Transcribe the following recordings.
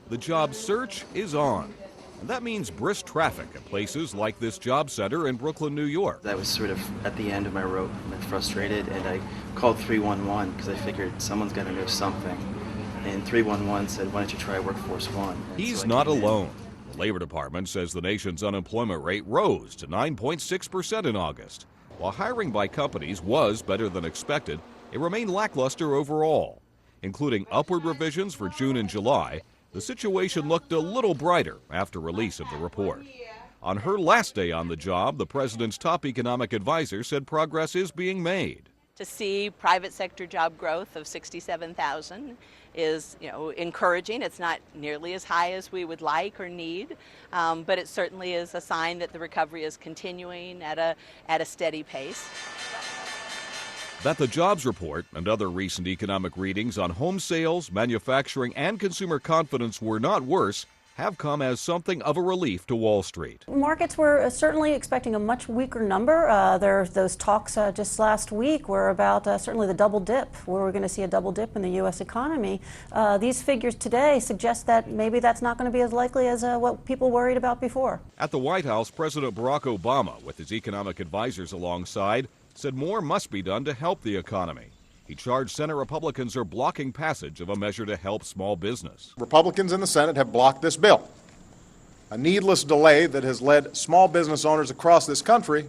The job search is on. And that means brisk traffic at places like this job center in Brooklyn, New York. I was sort of at the end of my rope and frustrated, and I called 311 because I figured someone's got to know something. And 311 said, "Why don't you try Workforce One?" And He's so I not came in. alone. The Labor Department says the nation's unemployment rate rose to 9.6% in August. While hiring by companies was better than expected, it remained lackluster overall. Including upward revisions for June and July, the situation looked a little brighter after release of the report. On her last day on the job, the president's top economic advisor said progress is being made. To see private sector job growth of 67,000 is, encouraging. It's not nearly as high as we would like or need, but it certainly is a sign that the recovery is continuing at a steady pace. That the jobs report and other recent economic readings on home sales, manufacturing, and consumer confidence were not worse have come as something of a relief to Wall Street. Markets were certainly expecting a much weaker number. Those talks just last week were about certainly the double dip, where we're going to see a double dip in the U.S. economy. These figures today suggest that maybe that's not going to be as likely as what people worried about before. At the White House, President Barack Obama, with his economic advisors alongside, said more must be done to help the economy. He charged Senate Republicans are blocking passage of a measure to help small business. Republicans in the Senate have blocked this bill, a needless delay that has led small business owners across this country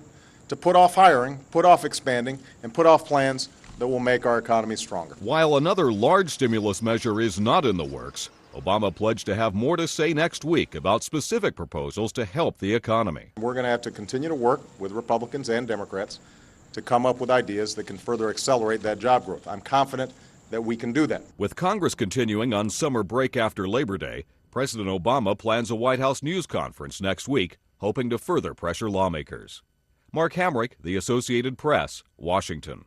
to put off hiring, put off expanding, and put off plans that will make our economy stronger. While another large stimulus measure is not in the works, Obama pledged to have more to say next week about specific proposals to help the economy. We're going to have to continue to work with Republicans and Democrats to come up with ideas that can further accelerate that job growth. I'm confident that we can do that. With Congress continuing on summer break after Labor Day, President Obama plans a White House news conference next week, hoping to further pressure lawmakers. Mark Hamrick, The Associated Press, Washington.